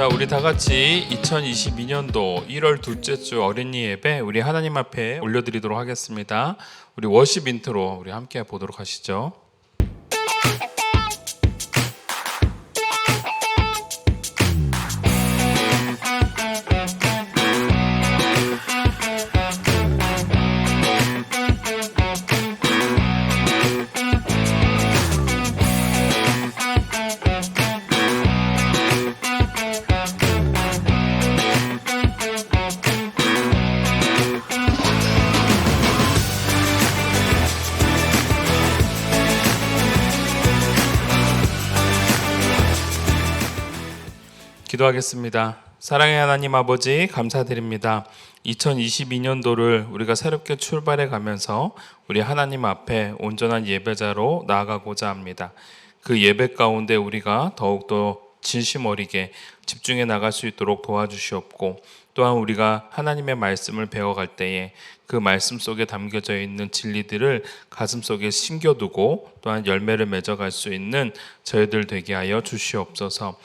자, 우리 다 같이 2022년도 1월 둘째 주 어린이 예배 우리 하나님 앞에 올려드리도록 하겠습니다. 우리 워십 인트로 우리 함께 보도록 하시죠. 기도하겠습니다. 사랑의 하나님 아버지 감사드립니다. 2022년도를 우리가 새롭게 출발해 가면서 우리 하나님 앞에 온전한 예배자로 나아가고자 합니다. 그 예배 가운데 우리가 더욱더 진심 어리게 집중해 나갈 수 있도록 도와주시옵고, 또한 우리가 하나님의 말씀을 배워갈 때에 그 말씀 속에 담겨져 있는 진리들을 가슴속에 심겨두고 또한 열매를 맺어갈 수 있는 저희들 되게 하여 주시옵소서.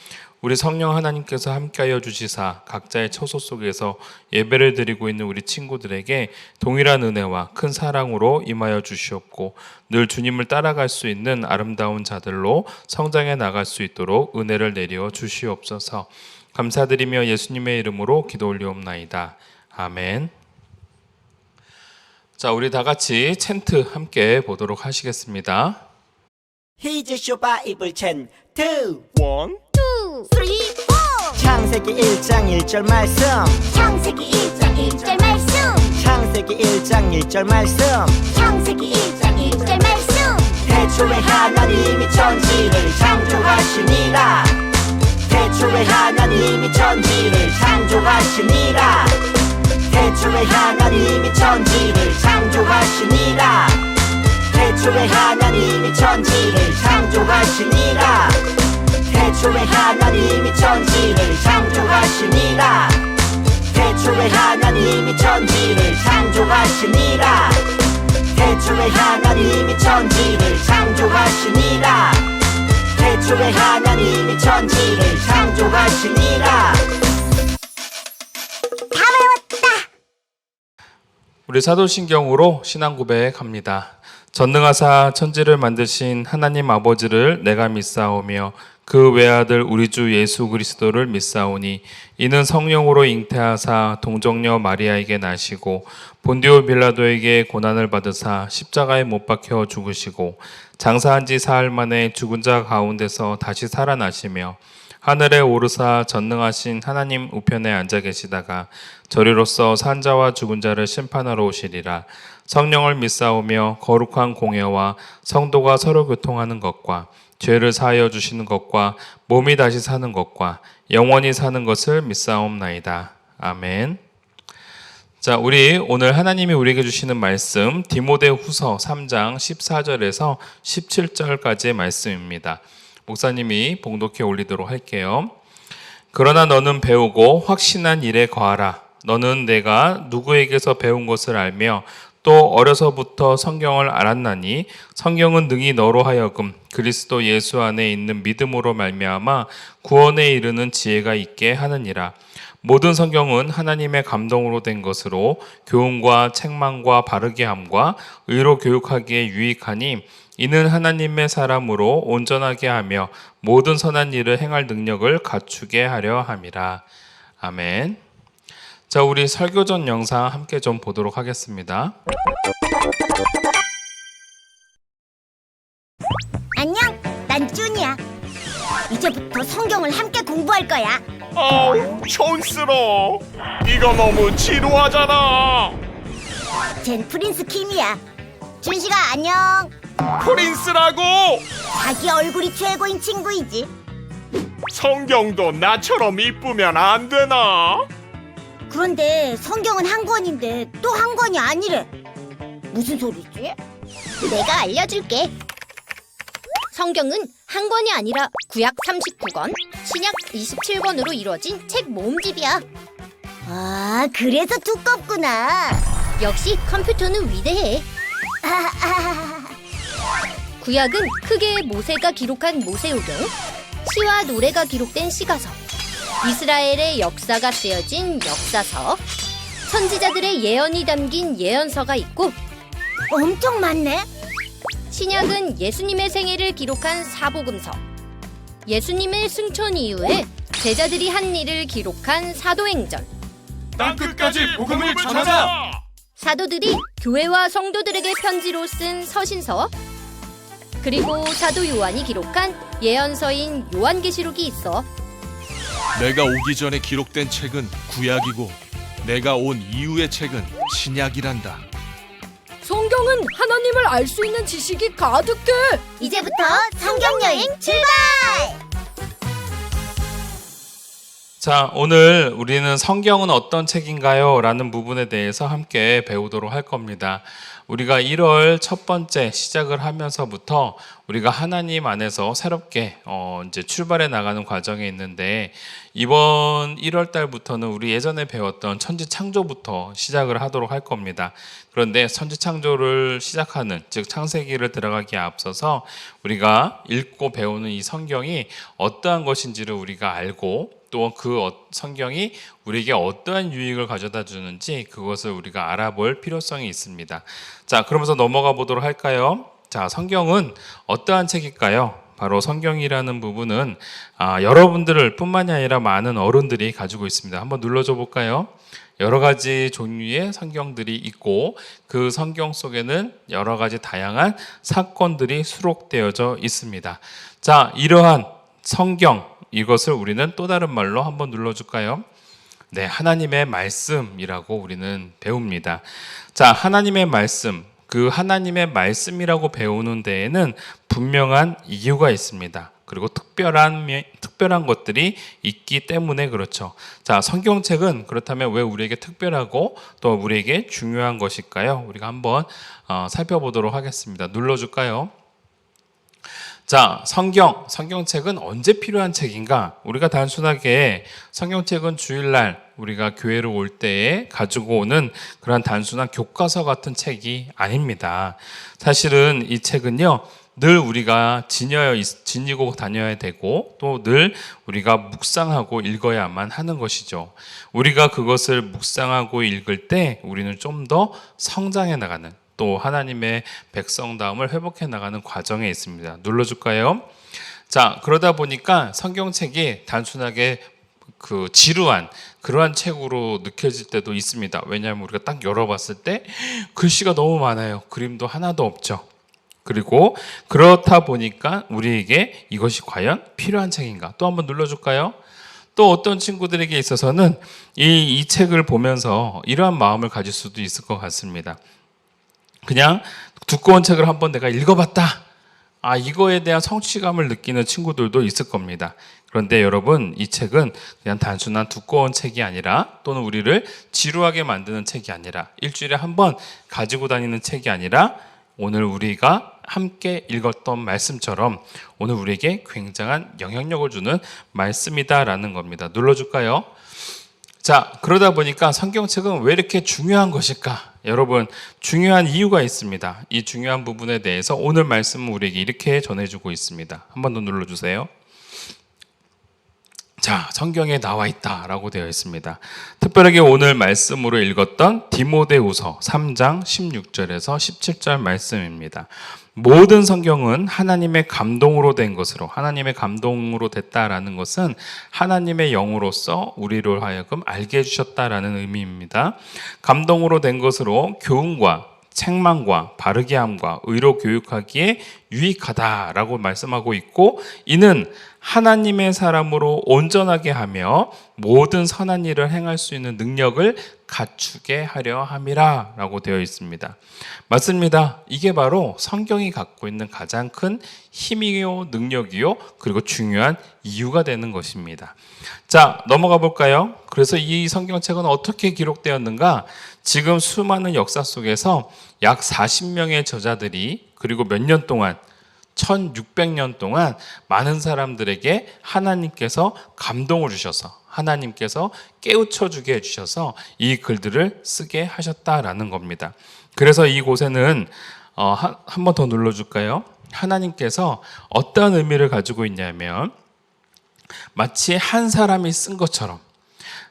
우리 성령 하나님께서 함께하여 주시사 각자의 처소 속에서 예배를 드리고 있는 우리 친구들에게 동일한 은혜와 큰 사랑으로 임하여 주시옵고, 늘 주님을 따라갈 수 있는 아름다운 자들로 성장해 나갈 수 있도록 은혜를 내려 주시옵소서. 감사드리며 예수님의 이름으로 기도 올리옵나이다. 아멘. 자, 우리 다 같이 챈트 함께 보도록 하시겠습니다. Here's your Bible chant 2 1, 2, 3, 4 창세기 1장 1절 말씀 창세기 1장 1절 말씀 창세기 1장 1절 말씀 창세기 1장 1절 말씀 태초에 하나님이 천지를 창조하시니라 태초에 하나님이 천지를 창조하시니라 태초에 하나님이 천지를 창조하시니라 태초에 하나님이 천지를 창조하시니라 태초에 하나님이 천지를 창조하시니라 태초에 하나님이 천지를 창조하시니라 태초에 하나님이 천지를 창조하시니라 태초에 하나님이 천지를 창조하시니라. 다 외웠다. 우리 사도신경으로 신앙 고백합니다. 전능하사 천지를 만드신 하나님 아버지를 내가 믿사오며 그 외아들 우리 주 예수 그리스도를 믿사오니 이는 성령으로 잉태하사 동정녀 마리아에게 나시고 본디오 빌라도에게 고난을 받으사 십자가에 못 박혀 죽으시고 장사한 지 사흘 만에 죽은 자 가운데서 다시 살아나시며 하늘에 오르사 전능하신 하나님 우편에 앉아 계시다가 저리로서 산 자와 죽은 자를 심판하러 오시리라. 성령을 믿사오며 거룩한 공예와 성도가 서로 교통하는 것과 죄를 사하여 주시는 것과 몸이 다시 사는 것과 영원히 사는 것을 믿사옵나이다. 아멘. 자, 우리 오늘 하나님이 우리에게 주시는 말씀 디모데후서 3장 14절에서 17절까지의 말씀입니다. 목사님이 봉독해 올리도록 할게요. 그러나 너는 배우고 확신한 일에 거하라. 너는 내가 누구에게서 배운 것을 알며 또 어려서부터 성경을 알았나니 성경은 능히 너로 하여금 그리스도 예수 안에 있는 믿음으로 말미암아 구원에 이르는 지혜가 있게 하느니라. 모든 성경은 하나님의 감동으로 된 것으로 교훈과 책망과 바르게 함과 의로 교육하기에 유익하니 이는 하나님의 사람으로 온전하게 하며 모든 선한 일을 행할 능력을 갖추게 하려 함이라. 아멘. 자, 우리 설교 전 영상 함께 좀 보도록 하겠습니다. 안녕, 난 쭈니야. 이제부터 성경을 함께 공부할 거야. 아우 촌스러워. 이거 너무 지루하잖아. 쟨 프린스 킴이야. 준식아 안녕. 프린스라고. 자기 얼굴이 최고인 친구이지. 성경도 나처럼 이쁘면 안 되나? 그런데 성경은 한 권인데 또 한 권이 아니래. 무슨 소리지? 내가 알려줄게. 성경은 한 권이 아니라 구약 39권, 신약 27권으로 이루어진 책 모음집이야. 아, 그래서 두껍구나. 역시 컴퓨터는 위대해. 구약은 크게 모세가 기록한 모세오경, 시와 노래가 기록된 시가서, 이스라엘의 역사가 쓰여진 역사서, 선지자들의 예언이 담긴 예언서가 있고, 엄청 많네. 신약은 예수님의 생애를 기록한 사복음서, 예수님의 승천 이후에 제자들이 한 일을 기록한 사도행전, 땅끝까지 복음을 전하자. 사도들이 교회와 성도들에게 편지로 쓴 서신서, 그리고 사도 요한이 기록한 예언서인 요한계시록이 있어. 내가 오기 전에 기록된 책은 구약이고 내가 온 이후의 책은 신약이란다. 성경은 하나님을 알 수 있는 지식이 가득해. 이제부터 성경 여행 출발! 자, 오늘 우리는 성경은 어떤 책인가요? 라는 부분에 대해서 함께 배우도록 할 겁니다. 우리가 1월 첫 번째 시작을 하면서부터 우리가 하나님 안에서 새롭게 이제 출발해 나가는 과정에 있는데, 이번 1월 달부터는 우리 예전에 배웠던 천지 창조부터 시작을 하도록 할 겁니다. 그런데 천지 창조를 시작하는, 즉 창세기를 들어가기에 앞서서 우리가 읽고 배우는 이 성경이 어떠한 것인지를 우리가 알고, 또 그 성경이 우리에게 어떠한 유익을 가져다 주는지 그것을 우리가 알아볼 필요성이 있습니다. 자, 그러면서 넘어가 보도록 할까요? 자, 성경은 어떠한 책일까요? 바로 성경이라는 부분은 여러분들을 뿐만이 아니라 많은 어른들이 가지고 있습니다. 한번 눌러줘 볼까요? 여러 가지 종류의 성경들이 있고, 그 성경 속에는 여러 가지 다양한 사건들이 수록되어져 있습니다. 자, 이러한 성경, 이것을 우리는 또 다른 말로 한번 눌러줄까요? 네, 하나님의 말씀이라고 우리는 배웁니다. 자, 하나님의 말씀, 그 하나님의 말씀이라고 배우는 데에는 분명한 이유가 있습니다. 그리고 특별한 것들이 있기 때문에 그렇죠. 자, 성경책은 그렇다면 왜 우리에게 특별하고 또 우리에게 중요한 것일까요? 우리가 한번 살펴보도록 하겠습니다. 눌러줄까요? 자, 성경책은 언제 필요한 책인가? 우리가 단순하게 성경책은 주일날 우리가 교회로 올 때에 가지고 오는 그런 단순한 교과서 같은 책이 아닙니다. 사실은 이 책은요, 늘 우리가 지니고 다녀야 되고, 또 늘 우리가 묵상하고 읽어야만 하는 것이죠. 우리가 그것을 묵상하고 읽을 때 우리는 좀 더 성장해 나가는, 또 하나님의 백성다움을 회복해 나가는 과정에 있습니다. 눌러줄까요? 자, 그러다 보니까 성경책이 단순하게 지루한 그러한 책으로 느껴질 때도 있습니다. 왜냐하면 우리가 딱 열어봤을 때 글씨가 너무 많아요. 그림도 하나도 없죠. 그리고 그렇다 보니까 우리에게 이것이 과연 필요한 책인가? 또 한번 눌러줄까요? 또 어떤 친구들에게 있어서는 이 책을 보면서 이러한 마음을 가질 수도 있을 것 같습니다. 그냥 두꺼운 책을 한번 내가 읽어봤다. 이거에 대한 성취감을 느끼는 친구들도 있을 겁니다. 그런데 여러분, 이 책은 그냥 단순한 두꺼운 책이 아니라, 또는 우리를 지루하게 만드는 책이 아니라, 일주일에 한 번 가지고 다니는 책이 아니라, 오늘 우리가 함께 읽었던 말씀처럼 오늘 우리에게 굉장한 영향력을 주는 말씀이다라는 겁니다. 눌러줄까요? 자, 그러다 보니까 성경책은 왜 이렇게 중요한 것일까? 여러분, 중요한 이유가 있습니다. 이 중요한 부분에 대해서 오늘 말씀은 우리에게 이렇게 전해주고 있습니다. 한 번 더 눌러주세요. 자, 성경에 나와 있다라고 되어 있습니다. 특별하게 오늘 말씀으로 읽었던 디모데후서 3장 16절에서 17절 말씀입니다. 모든 성경은 하나님의 감동으로 된 것으로, 하나님의 감동으로 됐다라는 것은 하나님의 영으로서 우리로 하여금 알게 해주셨다라는 의미입니다. 감동으로 된 것으로 교훈과 책망과 바르게 함과 의로 교육하기에 유익하다라고 말씀하고 있고, 이는 하나님의 사람으로 온전하게 하며 모든 선한 일을 행할 수 있는 능력을 갖추게 하려 함이라 라고 되어 있습니다. 맞습니다. 이게 바로 성경이 갖고 있는 가장 큰 힘이요, 능력이요, 그리고 중요한 이유가 되는 것입니다. 자, 넘어가 볼까요? 그래서 이 성경책은 어떻게 기록되었는가? 지금 수많은 역사 속에서 약 40명의 저자들이, 그리고 몇 년 동안 1600년 동안 많은 사람들에게 하나님께서 감동을 주셔서, 하나님께서 깨우쳐 주게 해주셔서 이 글들을 쓰게 하셨다라는 겁니다. 그래서 이곳에는 한 번 더 눌러줄까요? 하나님께서 어떤 의미를 가지고 있냐면, 마치 한 사람이 쓴 것처럼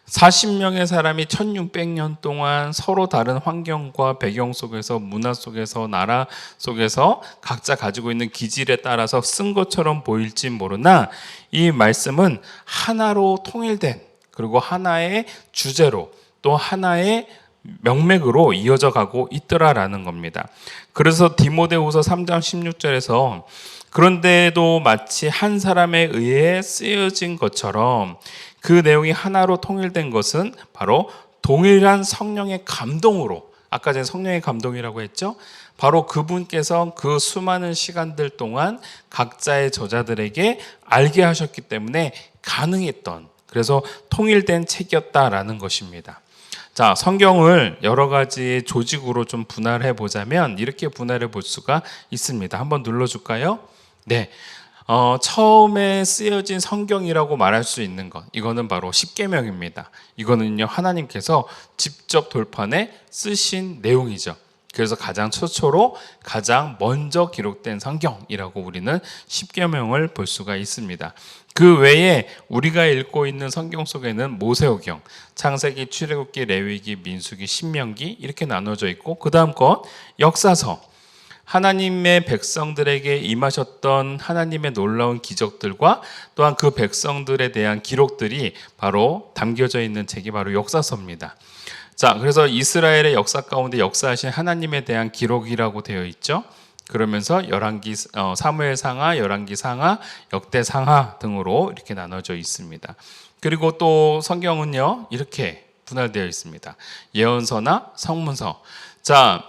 40명의 사람이 1600년 동안 서로 다른 환경과 배경 속에서, 문화 속에서, 나라 속에서 각자 가지고 있는 기질에 따라서 쓴 것처럼 보일지 모르나 이 말씀은 하나로 통일된, 그리고 하나의 주제로 또 하나의 명맥으로 이어져 가고 있더라라는 겁니다. 그래서 디모데후서 3장 16절에서 그런데도 마치 한 사람에 의해 쓰여진 것처럼, 그 내용이 하나로 통일된 것은 바로 동일한 성령의 감동으로, 아까 전에 성령의 감동이라고 했죠. 바로 그분께서 그 수많은 시간들 동안 각자의 저자들에게 알게 하셨기 때문에 가능했던, 그래서 통일된 책이었다라는 것입니다. 자, 성경을 여러 가지 조직으로 좀 분할해 보자면 이렇게 분할해 볼 수가 있습니다. 한번 눌러줄까요? 네. 처음에 쓰여진 성경이라고 말할 수 있는 것, 이거는 바로 십계명입니다. 이거는요, 하나님께서 직접 돌판에 쓰신 내용이죠. 그래서 가장 최초로 가장 먼저 기록된 성경이라고 우리는 십계명을 볼 수가 있습니다. 그 외에 우리가 읽고 있는 성경 속에는 모세오경, 창세기, 출애굽기, 레위기, 민수기, 신명기 이렇게 나눠져 있고, 그 다음 것 역사서, 하나님의 백성들에게 임하셨던 하나님의 놀라운 기적들과 또한 그 백성들에 대한 기록들이 바로 담겨져 있는 책이 바로 역사서입니다. 자, 그래서 이스라엘의 역사 가운데 역사하신 하나님에 대한 기록이라고 되어 있죠. 그러면서 열왕기, 사무엘상하, 열왕기상하, 역대상하 등으로 이렇게 나눠져 있습니다. 그리고 또 성경은요, 이렇게 분할되어 있습니다. 예언서나 성문서. 자,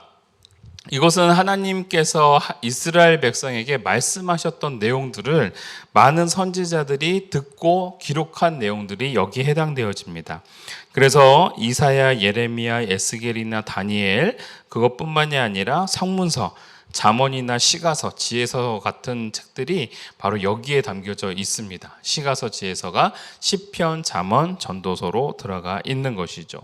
이것은 하나님께서 이스라엘 백성에게 말씀하셨던 내용들을 많은 선지자들이 듣고 기록한 내용들이 여기에 해당되어집니다. 그래서 이사야, 예레미야, 에스겔이나 다니엘, 그것뿐만이 아니라 성문서, 잠언이나 시가서, 지혜서 같은 책들이 바로 여기에 담겨져 있습니다. 시가서, 지혜서가 시편, 잠언, 전도서로 들어가 있는 것이죠.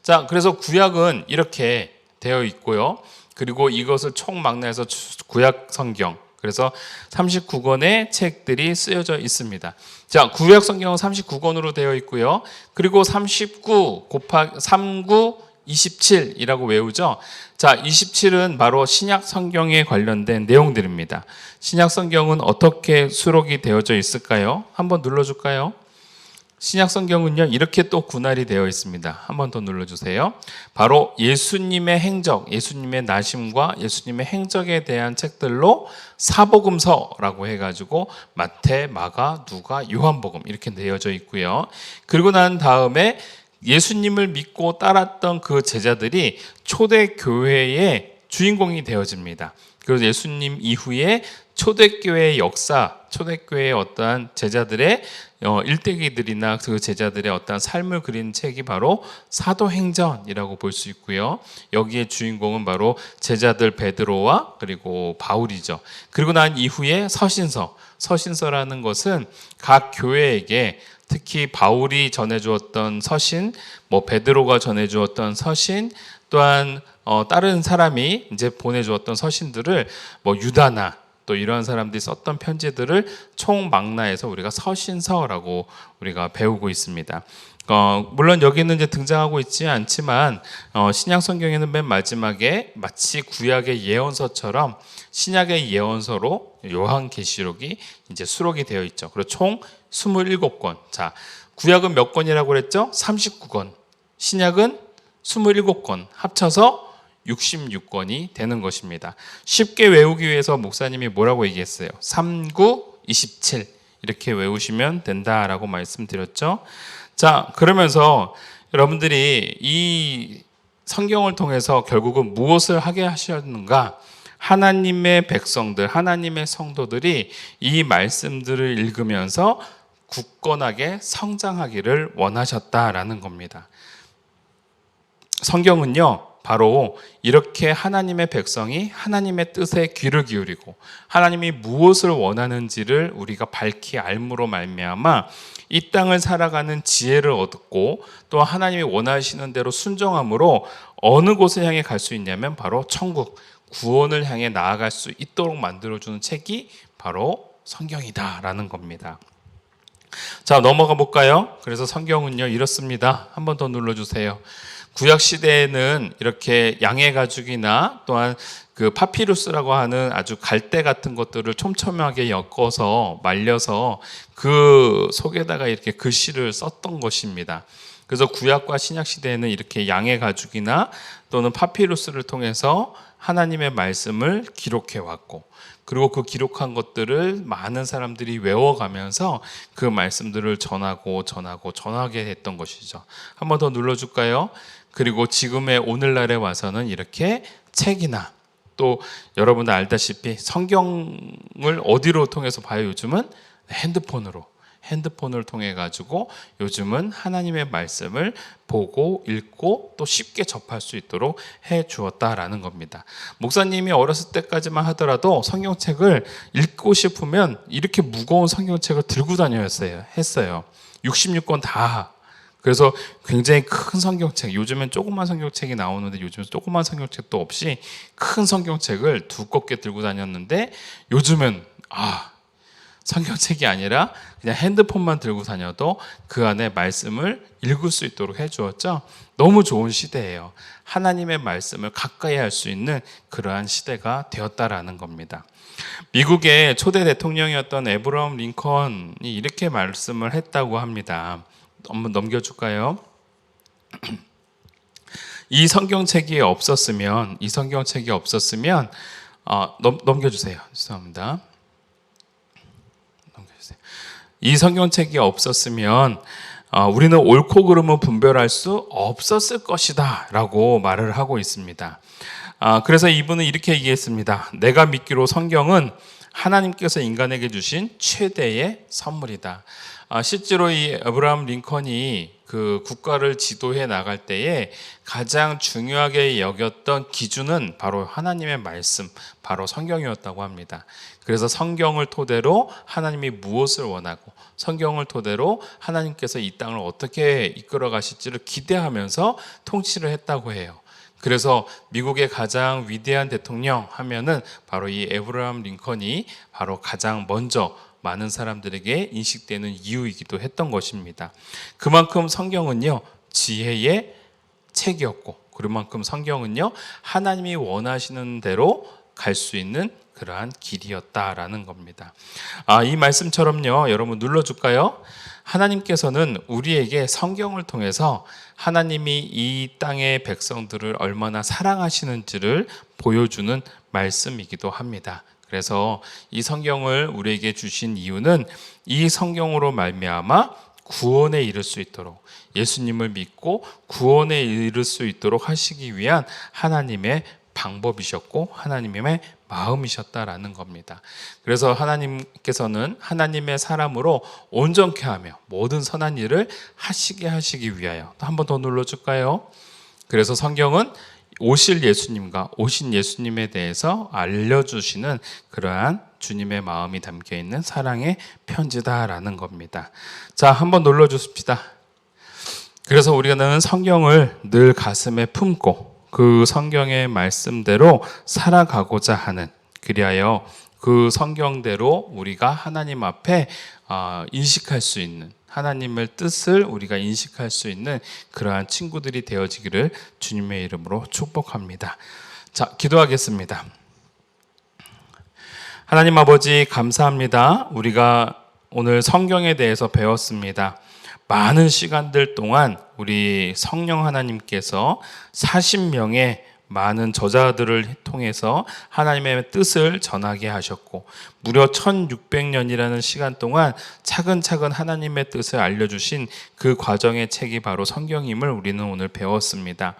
자, 그래서 구약은 이렇게 되어 있고요. 그리고 이것을 총망라해서 구약 성경, 그래서 39권의 책들이 쓰여져 있습니다. 자, 구약 성경은 39권으로 되어 있고요. 그리고 39 곱하기 39 27이라고 외우죠. 자, 27은 바로 신약 성경에 관련된 내용들입니다. 신약 성경은 어떻게 수록이 되어져 있을까요? 한번 눌러줄까요? 신약 성경은요, 이렇게 또 분할이 되어 있습니다. 한번 더 눌러주세요. 바로 예수님의 행적, 예수님의 나심과 예수님의 행적에 대한 책들로 사복음서라고 해가지고 마태, 마가, 누가, 요한복음 이렇게 되어져 있고요. 그리고 난 다음에 예수님을 믿고 따랐던 그 제자들이 초대교회의 주인공이 되어집니다. 그래서 예수님 이후에 초대교회의 역사, 초대교회의 어떠한 제자들의 일대기들이나 그 제자들의 어떠한 삶을 그린 책이 바로 사도행전이라고 볼 수 있고요. 여기에 주인공은 바로 제자들 베드로와 그리고 바울이죠. 그리고 난 이후에 서신서, 서신서라는 것은 각 교회에게 특히 바울이 전해주었던 서신, 베드로가 전해주었던 서신, 또한 다른 사람이 이제 보내주었던 서신들을 유다나 또 이러한 사람들이 썼던 편지들을 총망라해서 우리가 서신서라고 우리가 배우고 있습니다. 물론 여기는 이제 등장하고 있지 않지만 신약 성경에는 맨 마지막에 마치 구약의 예언서처럼 신약의 예언서로 요한계시록이 이제 수록이 되어 있죠. 그리고 총 27권. 자, 구약은 몇 권이라고 그랬죠? 39권. 신약은 27권. 합쳐서 66권이 되는 것입니다. 쉽게 외우기 위해서 목사님이 뭐라고 얘기했어요? 39, 27 이렇게 외우시면 된다라고 말씀드렸죠. 자, 그러면서 여러분들이 이 성경을 통해서 결국은 무엇을 하게 하셨는가? 하나님의 백성들, 하나님의 성도들이 이 말씀들을 읽으면서 굳건하게 성장하기를 원하셨다라는 겁니다. 성경은요, 바로 이렇게 하나님의 백성이 하나님의 뜻에 귀를 기울이고 하나님이 무엇을 원하는지를 우리가 밝히 알므로 말미암아 이 땅을 살아가는 지혜를 얻고 또 하나님이 원하시는 대로 순종함으로 어느 곳을 향해 갈 수 있냐면 바로 천국, 구원을 향해 나아갈 수 있도록 만들어주는 책이 바로 성경이다라는 겁니다. 자, 넘어가 볼까요? 그래서 성경은요 이렇습니다. 한 번 더 눌러주세요. 구약 시대에는 이렇게 양의 가죽이나 또한 그 파피루스라고 하는 아주 갈대 같은 것들을 촘촘하게 엮어서 말려서 그 속에다가 이렇게 글씨를 썼던 것입니다. 그래서 구약과 신약 시대에는 이렇게 양의 가죽이나 또는 파피루스를 통해서 하나님의 말씀을 기록해 왔고, 그리고 그 기록한 것들을 많은 사람들이 외워가면서 그 말씀들을 전하게 했던 것이죠. 한 번 더 눌러줄까요? 그리고 지금의 오늘날에 와서는 이렇게 책이나 또 여러분들 알다시피 성경을 어디로 통해서 봐요? 요즘은 핸드폰을 통해 가지고 요즘은 하나님의 말씀을 보고 읽고 또 쉽게 접할 수 있도록 해 주었다라는 겁니다. 목사님이 어렸을 때까지만 하더라도 성경책을 읽고 싶으면 이렇게 무거운 성경책을 들고 했어요. 66권 다. 그래서 굉장히 큰 성경책, 요즘엔 조그만 성경책이 나오는데 요즘은 조그만 성경책도 없이 큰 성경책을 두껍게 들고 다녔는데, 요즘은 성경책이 아니라 그냥 핸드폰만 들고 다녀도 그 안에 말씀을 읽을 수 있도록 해주었죠. 너무 좋은 시대예요. 하나님의 말씀을 가까이 할 수 있는 그러한 시대가 되었다라는 겁니다. 미국의 초대 대통령이었던 에브라함 링컨이 이렇게 말씀을 했다고 합니다. 한번 넘겨줄까요? 이 성경책이 없었으면 넘겨주세요. 죄송합니다. 이 성경책이 없었으면 우리는 옳고 그름을 분별할 수 없었을 것이다 라고 말을 하고 있습니다. 그래서 이분은 이렇게 얘기했습니다. 내가 믿기로 성경은 하나님께서 인간에게 주신 최대의 선물이다. 실제로 이 에브라함 링컨이 그 국가를 지도해 나갈 때에 가장 중요하게 여겼던 기준은 바로 하나님의 말씀, 바로 성경이었다고 합니다. 그래서 성경을 토대로 하나님이 무엇을 원하고, 성경을 토대로 하나님께서 이 땅을 어떻게 이끌어 가실지를 기대하면서 통치를 했다고 해요. 그래서 미국의 가장 위대한 대통령 하면은 바로 이 에브라함 링컨이 바로 가장 먼저 많은 사람들에게 인식되는 이유이기도 했던 것입니다. 그만큼 성경은요 지혜의 책이었고, 그만큼 성경은요 하나님이 원하시는 대로 갈 수 있는 그러한 길이었다라는 겁니다. 이 말씀처럼요, 여러분 눌러줄까요? 하나님께서는 우리에게 성경을 통해서 하나님이 이 땅의 백성들을 얼마나 사랑하시는지를 보여주는 말씀이기도 합니다. 그래서 이 성경을 우리에게 주신 이유는 이 성경으로 말미암아 구원에 이를 수 있도록, 예수님을 믿고 구원에 이를 수 있도록 하시기 위한 하나님의 방법이셨고 하나님의 마음이셨다라는 겁니다. 그래서 하나님께서는 하나님의 사람으로 온전케 하며 모든 선한 일을 하시기 위하여, 한 번 더 눌러줄까요? 그래서 성경은 오신 예수님에 대해서 알려주시는 그러한 주님의 마음이 담겨있는 사랑의 편지다라는 겁니다. 자, 한번 눌러주십시다. 그래서 우리는 성경을 늘 가슴에 품고 그 성경의 말씀대로 살아가고자 하는, 그리하여 그 성경대로 우리가 하나님 앞에 인식할 수 있는, 하나님의 뜻을 우리가 인식할 수 있는 그러한 친구들이 되어지기를 주님의 이름으로 축복합니다. 자, 기도하겠습니다. 하나님 아버지 감사합니다. 우리가 오늘 성경에 대해서 배웠습니다. 많은 시간들 동안 우리 성령 하나님께서 40명의 많은 저자들을 통해서 하나님의 뜻을 전하게 하셨고, 무려 1600년이라는 시간 동안 차근차근 하나님의 뜻을 알려주신 그 과정의 책이 바로 성경임을 우리는 오늘 배웠습니다.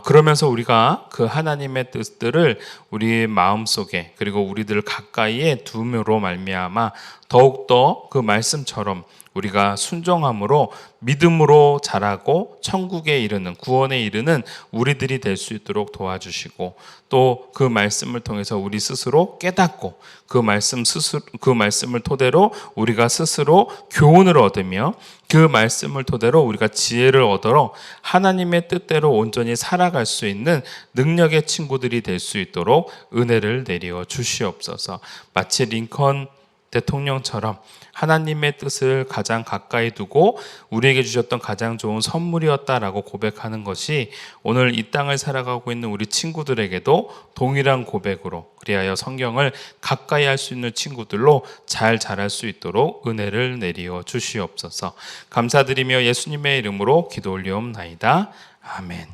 그러면서 우리가 그 하나님의 뜻들을 우리의 마음속에, 그리고 우리들 가까이에 둠으로 말미암아 더욱더 그 말씀처럼 우리가 순종함으로 믿음으로 자라고 천국에 이르는, 구원에 이르는 우리들이 될 수 있도록 도와주시고, 또 그 말씀을 통해서 우리 스스로 깨닫고 그 말씀을 토대로 우리가 스스로 교훈을 얻으며 그 말씀을 토대로 우리가 지혜를 얻어 하나님의 뜻대로 온전히 살아갈 수 있는 능력의 친구들이 될 수 있도록 은혜를 내려 주시옵소서. 마치 링컨 대통령처럼 하나님의 뜻을 가장 가까이 두고 우리에게 주셨던 가장 좋은 선물이었다라고 고백하는 것이 오늘 이 땅을 살아가고 있는 우리 친구들에게도 동일한 고백으로, 그리하여 성경을 가까이 할 수 있는 친구들로 잘 자랄 수 있도록 은혜를 내리어 주시옵소서. 감사드리며 예수님의 이름으로 기도 올리옵나이다. 아멘.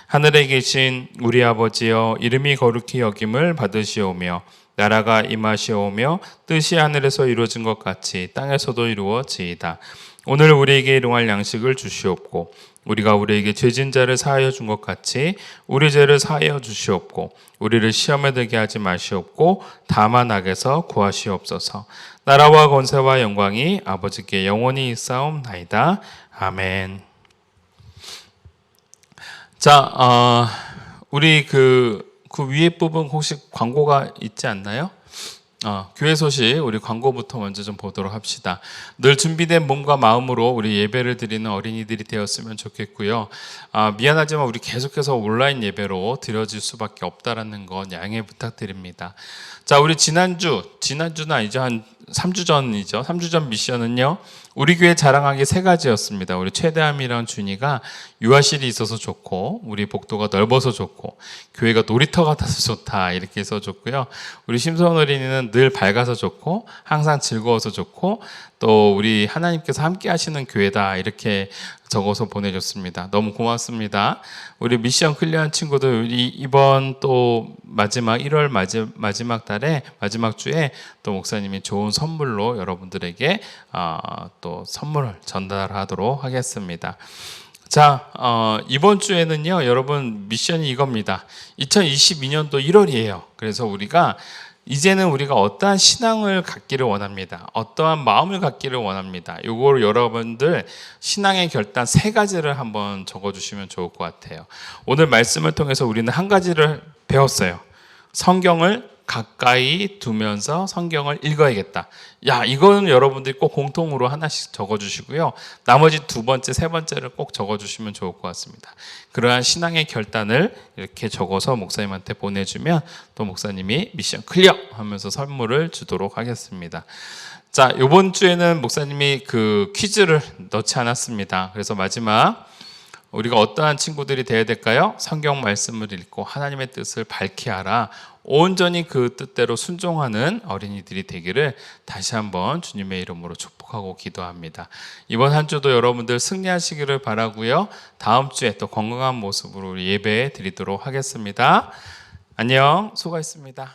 하늘에 계신 우리 아버지여, 이름이 거룩히 여김을 받으시오며 나라가 임하시오며 뜻이 하늘에서 이루어진 것 같이 땅에서도 이루어지이다. 오늘 우리에게 일용할 양식을 주시옵고 우리가 우리에게 죄진 자를 사하여 준 것 같이 우리 죄를 사하여 주시옵고 우리를 시험에 들게 하지 마시옵고 다만 악에서 구하시옵소서. 나라와 권세와 영광이 아버지께 영원히 있사옵나이다. 아멘. 자, 우리 그 위에 부분 혹시 광고가 있지 않나요? 교회 소식 우리 광고부터 먼저 좀 보도록 합시다. 늘 준비된 몸과 마음으로 우리 예배를 드리는 어린이들이 되었으면 좋겠고요. 미안하지만 우리 계속해서 온라인 예배로 드려질 수밖에 없다라는 건 양해 부탁드립니다. 자, 우리 지난주는 아니죠. 한 3주 전이죠. 3주 전 미션은요. 우리 교회 자랑하기 3가지였습니다. 우리 최대함이랑 준이가 유아실이 있어서 좋고 우리 복도가 넓어서 좋고 교회가 놀이터 같아서 좋다 이렇게 해서 좋고요. 우리 심소원 어린이는 늘 밝아서 좋고 항상 즐거워서 좋고 또 우리 하나님께서 함께 하시는 교회다 이렇게 적어서 보내줬습니다. 너무 고맙습니다. 우리 미션 클리어한 친구들 이번 또 마지막 1월 마지막 달에 마지막 주에 또 목사님이 좋은 선물로 여러분들에게 또 선물을 전달하도록 하겠습니다. 자, 이번 주에는요, 여러분 미션이 이겁니다. 2022년도 1월이에요. 그래서 이제는 우리가 어떠한 신앙을 갖기를 원합니다. 어떠한 마음을 갖기를 원합니다. 요거를 여러분들 신앙의 결단 3가지를 한번 적어주시면 좋을 것 같아요. 오늘 말씀을 통해서 우리는 한 가지를 배웠어요. 성경을 가까이 두면서 성경을 읽어야겠다. 이거는 여러분들이 꼭 공통으로 하나씩 적어주시고요. 나머지 2번째, 3번째를 꼭 적어주시면 좋을 것 같습니다. 그러한 신앙의 결단을 이렇게 적어서 목사님한테 보내주면 또 목사님이 미션 클리어 하면서 선물을 주도록 하겠습니다. 자, 이번 주에는 목사님이 그 퀴즈를 넣지 않았습니다. 그래서 마지막 우리가 어떠한 친구들이 되어야 될까요? 성경 말씀을 읽고 하나님의 뜻을 밝히 알아 온전히 그 뜻대로 순종하는 어린이들이 되기를 다시 한번 주님의 이름으로 축복하고 기도합니다. 이번 한 주도 여러분들 승리하시기를 바라고요. 다음 주에 또 건강한 모습으로 예배 드리도록 하겠습니다. 안녕, 수고하셨습니다.